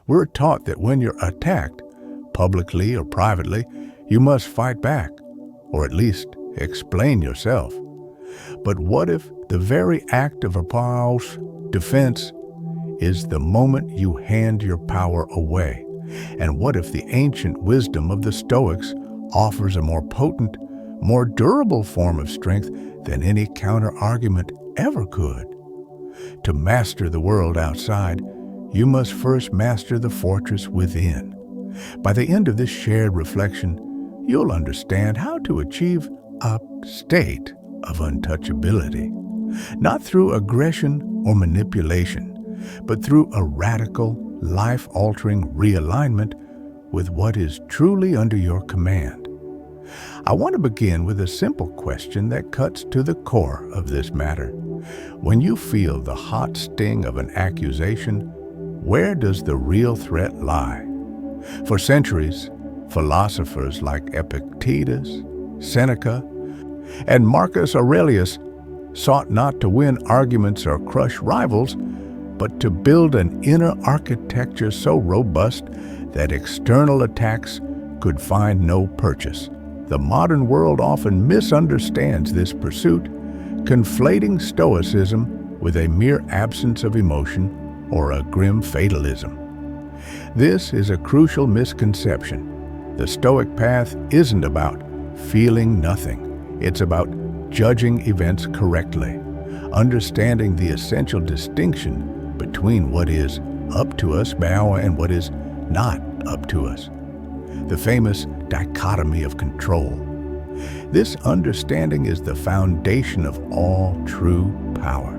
We're taught that when you're attacked, publicly or privately, you must fight back, or at least explain yourself. But what if the very act of oppose, defense, is the moment you hand your power away? And what if the ancient wisdom of the Stoics offers a more potent, more durable form of strength than any counter-argument ever could? To master the world outside, you must first master the fortress within. By the end of this shared reflection, you'll understand how to achieve a state of untouchability, not through aggression or manipulation, but through a radical, life-altering realignment with what is truly under your command. I want to begin with a simple question that cuts to the core of this matter. When you feel the hot sting of an accusation, where does the real threat lie? For centuries, philosophers like Epictetus, Seneca, and Marcus Aurelius sought not to win arguments or crush rivals, but to build an inner architecture so robust that external attacks could find no purchase. The modern world often misunderstands this pursuit, conflating Stoicism with a mere absence of emotion or a grim fatalism. This is a crucial misconception. The Stoic path isn't about feeling nothing. It's about judging events correctly, understanding the essential distinction between what is up to us and what is not up to us. The famous dichotomy of control. This understanding is the foundation of all true power.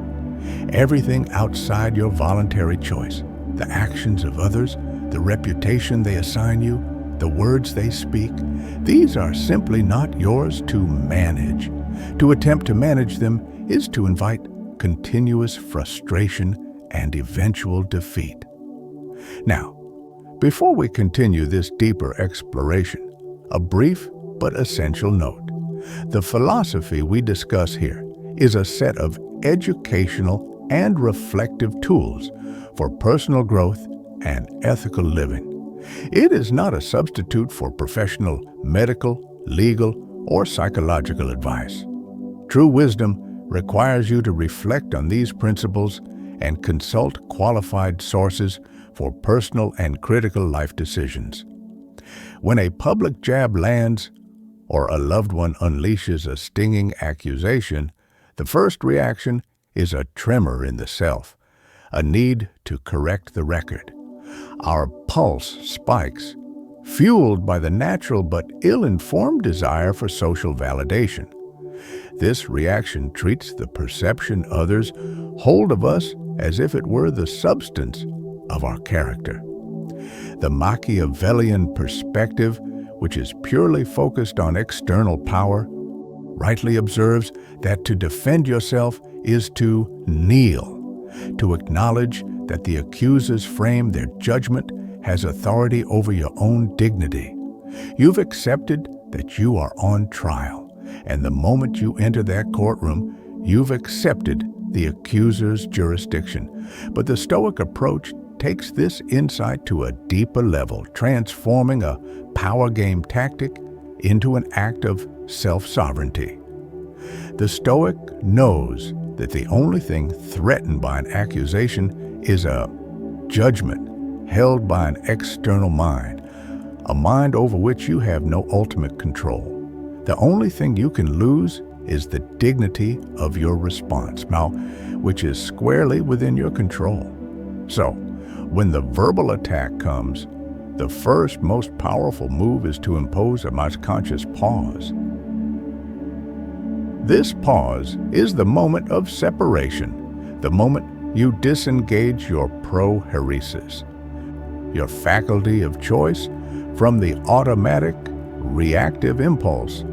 Everything outside your voluntary choice, the actions of others, the reputation they assign you, the words they speak, these are simply not yours to manage. To attempt to manage them is to invite continuous frustration and eventual defeat. Now, before we continue this deeper exploration, a brief but essential note. The philosophy we discuss here is a set of educational and reflective tools for personal growth and ethical living. It is not a substitute for professional, medical, legal, or psychological advice. True wisdom requires you to reflect on these principles and consult qualified sources for personal and critical life decisions. When a public jab lands or a loved one unleashes a stinging accusation, the first reaction is a tremor in the self, a need to correct the record. Our pulse spikes, fueled by the natural but ill-informed desire for social validation. This reaction treats the perception others hold of us as if it were the substance of our character. The Machiavellian perspective, which is purely focused on external power, rightly observes that to defend yourself is to kneel, to acknowledge that the accuser's frame, their judgment, has authority over your own dignity. You've accepted that you are on trial, and the moment you enter that courtroom, you've accepted the accuser's jurisdiction. But the Stoic approach takes this insight to a deeper level, transforming a power game tactic into an act of self-sovereignty. The Stoic knows that the only thing threatened by an accusation is a judgment held by an external mind, a mind over which you have no ultimate control. The only thing you can lose is the dignity of your response, now, which is squarely within your control. So, when the verbal attack comes, the first most powerful move is to impose a most conscious pause. This pause is the moment of separation, the moment you disengage your proheresis, your faculty of choice, from the automatic, reactive impulse.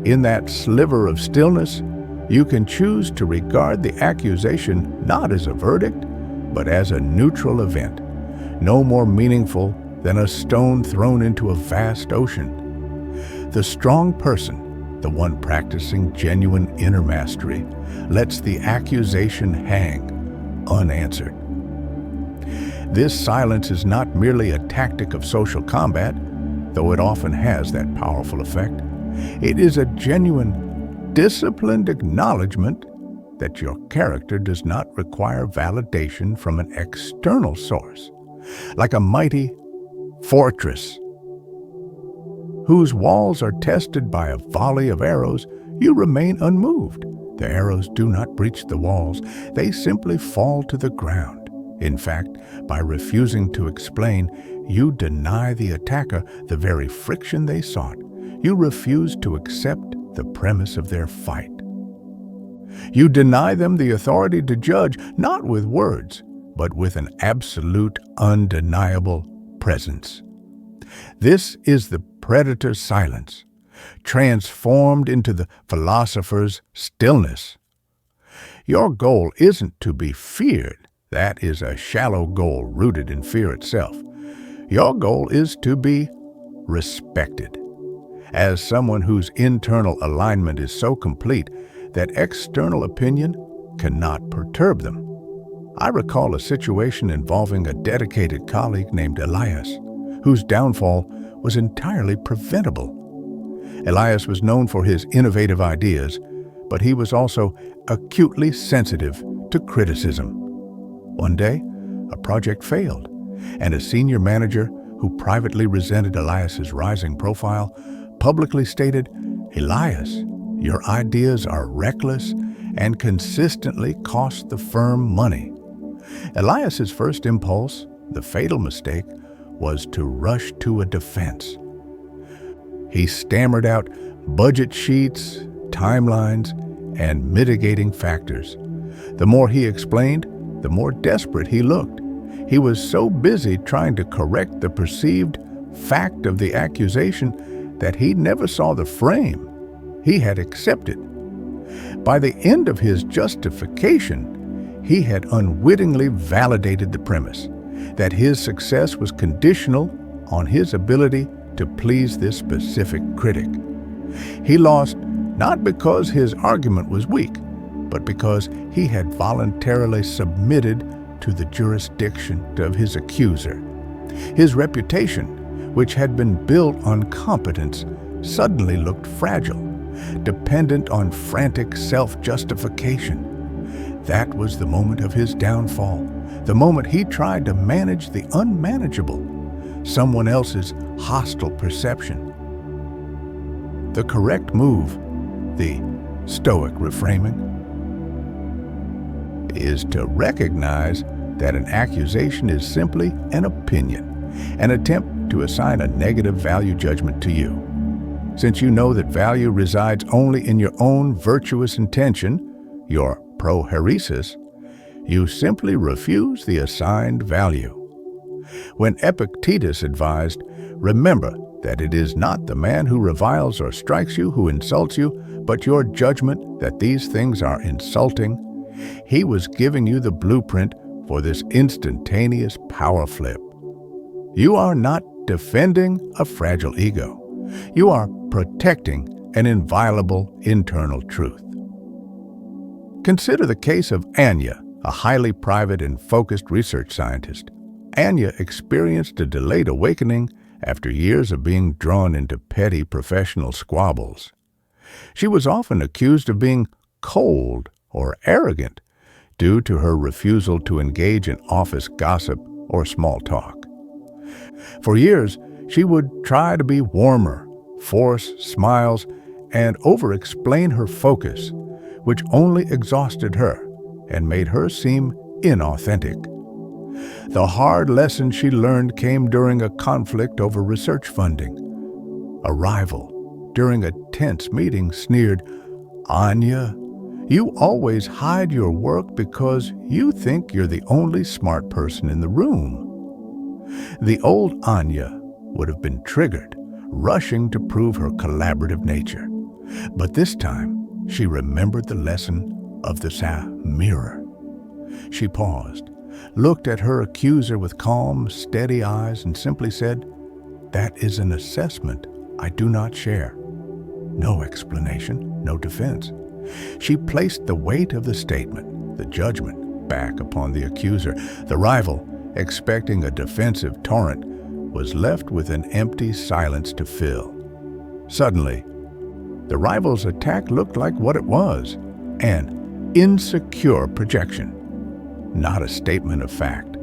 In that sliver of stillness, you can choose to regard the accusation not as a verdict, but as a neutral event, no more meaningful than a stone thrown into a vast ocean. The strong person, the one practicing genuine inner mastery, lets the accusation hang unanswered. This silence is not merely a tactic of social combat, though it often has that powerful effect. It is a genuine, disciplined acknowledgement that your character does not require validation from an external source, like a mighty fortress whose walls are tested by a volley of arrows. You remain unmoved. The arrows do not breach the walls. They simply fall to the ground. In fact, by refusing to explain, you deny the attacker the very friction they sought. You refuse to accept the premise of their fight. You deny them the authority to judge, not with words, but with an absolute, undeniable presence. This is the predator's silence, transformed into the philosopher's stillness. Your goal isn't to be feared. That is a shallow goal rooted in fear itself. Your goal is to be respected as someone whose internal alignment is so complete that external opinion cannot perturb them. I recall a situation involving a dedicated colleague named Elias, whose downfall was entirely preventable. Elias was known for his innovative ideas, but he was also acutely sensitive to criticism. One day, a project failed, and a senior manager who privately resented Elias's rising profile publicly stated, "Elias, your ideas are reckless and consistently cost the firm money." Elias's first impulse, the fatal mistake, was to rush to a defense. He stammered out budget sheets, timelines, and mitigating factors. The more he explained, the more desperate he looked. He was so busy trying to correct the perceived fact of the accusation that he never saw the frame he had accepted. By the end of his justification, he had unwittingly validated the premise that his success was conditional on his ability to please this specific critic. He lost not because his argument was weak, but because he had voluntarily submitted to the jurisdiction of his accuser. His reputation, which had been built on competence, suddenly looked fragile, dependent on frantic self-justification. That was the moment of his downfall, the moment he tried to manage the unmanageable, someone else's hostile perception. The correct move, the Stoic reframing, is to recognize that an accusation is simply an opinion, an attempt to assign a negative value judgment to you. Since you know that value resides only in your own virtuous intention, your proheresis, you simply refuse the assigned value. When Epictetus advised, "Remember that it is not the man who reviles or strikes you who insults you, but your judgment that these things are insulting," he was giving you the blueprint for this instantaneous power flip. You are not defending a fragile ego. You are protecting an inviolable internal truth. Consider the case of Anya, a highly private and focused research scientist. Anya experienced a delayed awakening after years of being drawn into petty professional squabbles. She was often accused of being cold or arrogant due to her refusal to engage in office gossip or small talk. For years, she would try to be warmer, force smiles, and over-explain her focus, which only exhausted her and made her seem inauthentic. The hard lesson she learned came during a conflict over research funding. A rival, during a tense meeting, sneered, "Anya, you always hide your work because you think you're the only smart person in the room." The old Anya would have been triggered, rushing to prove her collaborative nature. But this time, she remembered the lesson of the mirror. She paused, looked at her accuser with calm, steady eyes, and simply said, "That is an assessment I do not share." No explanation, no defense. She placed the weight of the statement, the judgment, back upon the accuser. The rival, expecting a defensive torrent, was left with an empty silence to fill. Suddenly, the rival's attack looked like what it was, an insecure projection, not a statement of fact.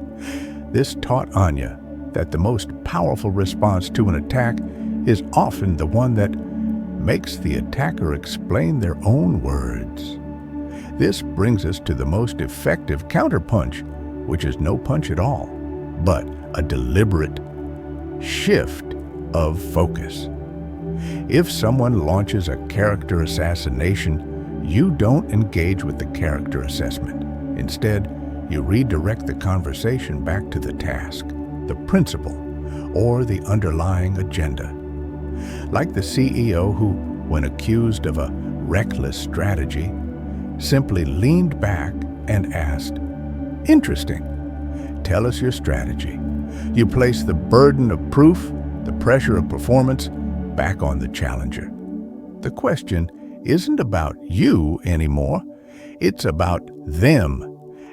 This taught Anya that the most powerful response to an attack is often the one that makes the attacker explain their own words. This brings us to the most effective counterpunch, which is no punch at all, but a deliberate shift of focus. If someone launches a character assassination, you don't engage with the character assessment. Instead, you redirect the conversation back to the task, the principle, or the underlying agenda. Like the CEO who, when accused of a reckless strategy, simply leaned back and asked, "Interesting. Tell us your strategy." You place the burden of proof, the pressure of performance, back on the challenger. The question isn't about you anymore. It's about them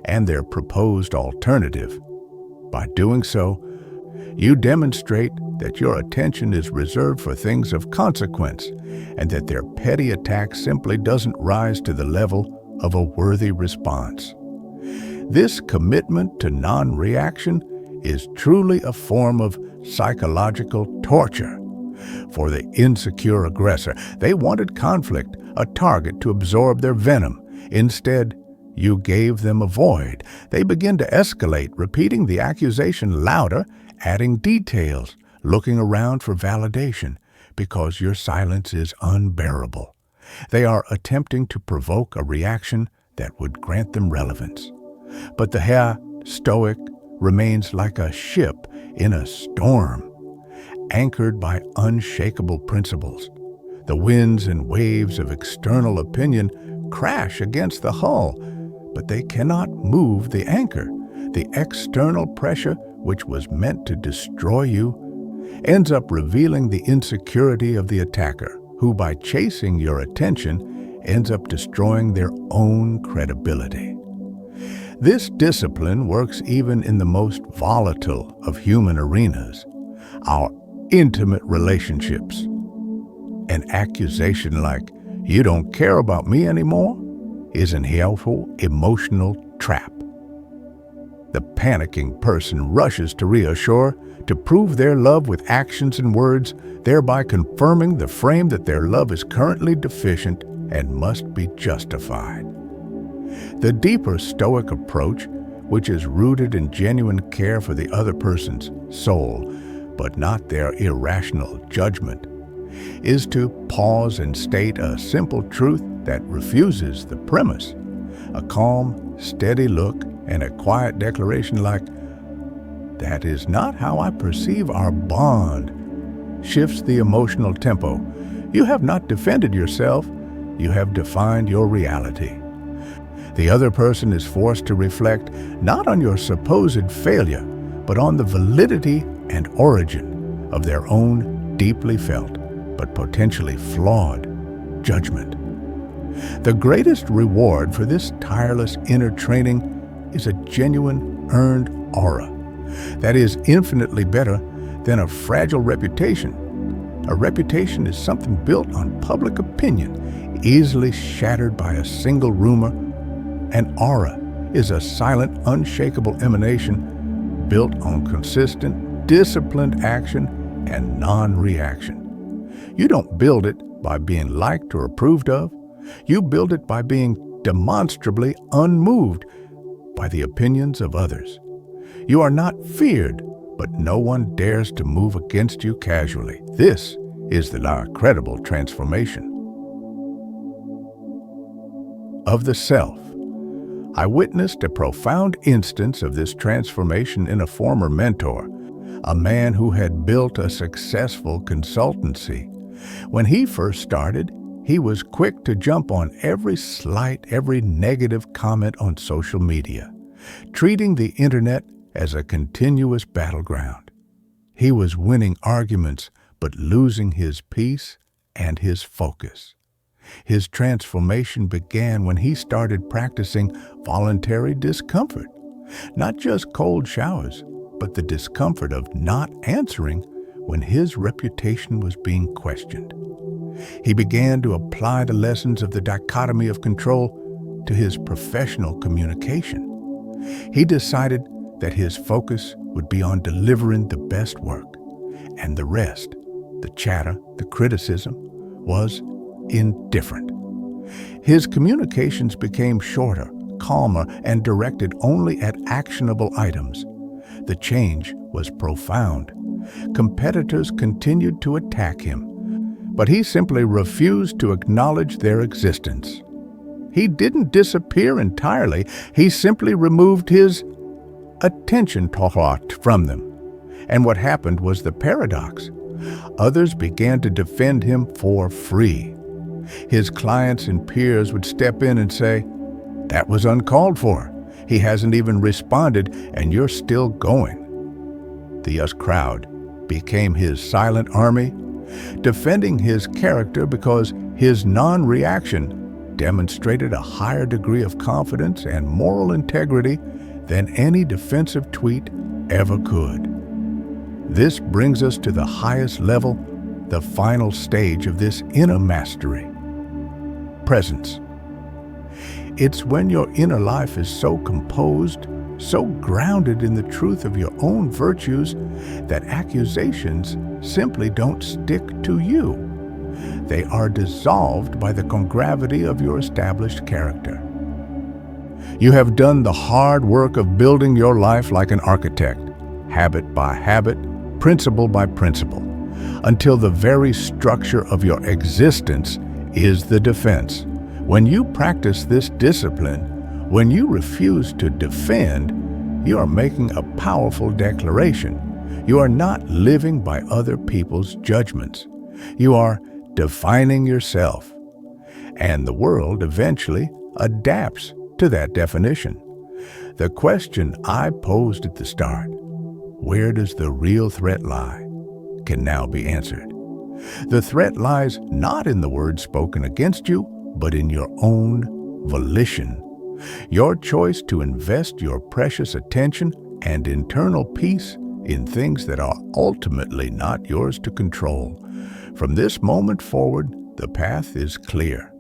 and their proposed alternative. By doing so, you demonstrate that your attention is reserved for things of consequence and that their petty attack simply doesn't rise to the level of a worthy response. This commitment to non-reaction is truly a form of psychological torture. For the insecure aggressor, they wanted conflict, a target to absorb their venom. Instead, you gave them a void. They begin to escalate, repeating the accusation louder, adding details, looking around for validation, because your silence is unbearable. They are attempting to provoke a reaction that would grant them relevance. But the Stoic remains like a ship in a storm, anchored by unshakable principles. The winds and waves of external opinion crash against the hull, but they cannot move the anchor. The external pressure, which was meant to destroy you, ends up revealing the insecurity of the attacker, who by chasing your attention ends up destroying their own credibility. This discipline works even in the most volatile of human arenas, our intimate relationships. An accusation like, "You don't care about me anymore," is an helpful emotional trap. The panicking person rushes to reassure, to prove their love with actions and words, thereby confirming the frame that their love is currently deficient and must be justified. The deeper Stoic approach, which is rooted in genuine care for the other person's soul, but not their irrational judgment, is to pause and state a simple truth that refuses the premise. A calm, steady look and a quiet declaration like, "That is not how I perceive our bond," shifts the emotional tempo. You have not defended yourself, you have defined your reality. The other person is forced to reflect not on your supposed failure, but on the validity and origin of their own deeply felt, but potentially flawed, judgment. The greatest reward for this tireless inner training is a genuine, earned aura that is infinitely better than a fragile reputation. A reputation is something built on public opinion, easily shattered by a single rumor. An aura is a silent, unshakable emanation built on consistent, disciplined action and non-reaction. You don't build it by being liked or approved of. You build it by being demonstrably unmoved by the opinions of others. You are not feared, but no one dares to move against you casually. This is the incredible transformation of the self. I witnessed a profound instance of this transformation in a former mentor, a man who had built a successful consultancy. When he first started, he was quick to jump on every slight, every negative comment on social media, treating the internet as a continuous battleground. He was winning arguments, but losing his peace and his focus. His transformation began when he started practicing voluntary discomfort, not just cold showers, but the discomfort of not answering when his reputation was being questioned. He began to apply the lessons of the dichotomy of control to his professional communication. He decided that his focus would be on delivering the best work, and the rest, the chatter, the criticism, was indifferent. His communications became shorter, calmer, and directed only at actionable items. The change was profound. Competitors continued to attack him, but he simply refused to acknowledge their existence. He didn't disappear entirely, he simply removed his attention from them. And what happened was the paradox. Others began to defend him for free. His clients and peers would step in and say, "That was uncalled for. He hasn't even responded, and you're still going." The us crowd became his silent army, defending his character because his non-reaction demonstrated a higher degree of confidence and moral integrity than any defensive tweet ever could. This brings us to the highest level, the final stage of this inner mastery: presence. It's when your inner life is so composed, so grounded in the truth of your own virtues, that accusations simply don't stick to you. They are dissolved by the congravity of your established character. You have done the hard work of building your life like an architect, habit by habit, principle by principle, until the very structure of your existence is the defense. When you practice this discipline, when you refuse to defend, you are making a powerful declaration. You are not living by other people's judgments. You are defining yourself. And the world eventually adapts to that definition. The question I posed at the start, where does the real threat lie, can now be answered. The threat lies not in the words spoken against you, but in your own volition. Your choice to invest your precious attention and internal peace in things that are ultimately not yours to control. From this moment forward, the path is clear.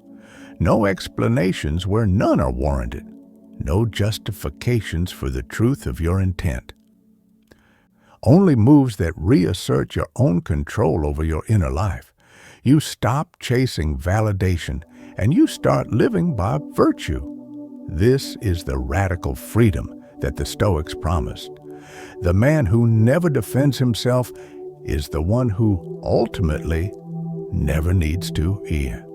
No explanations where none are warranted. No justifications for the truth of your intent. Only moves that reassert your own control over your inner life. You stop chasing validation and you start living by virtue. This is the radical freedom that the Stoics promised. The man who never defends himself is the one who ultimately never needs to either.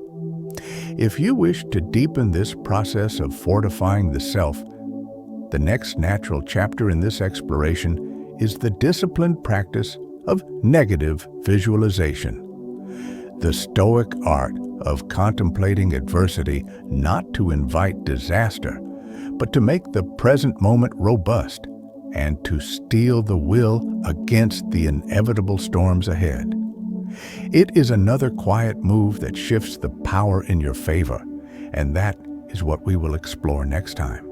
If you wish to deepen this process of fortifying the self, the next natural chapter in this exploration is the disciplined practice of negative visualization. The Stoic art of contemplating adversity not to invite disaster, but to make the present moment robust and to steel the will against the inevitable storms ahead. It is another quiet move that shifts the power in your favor, and that is what we will explore next time.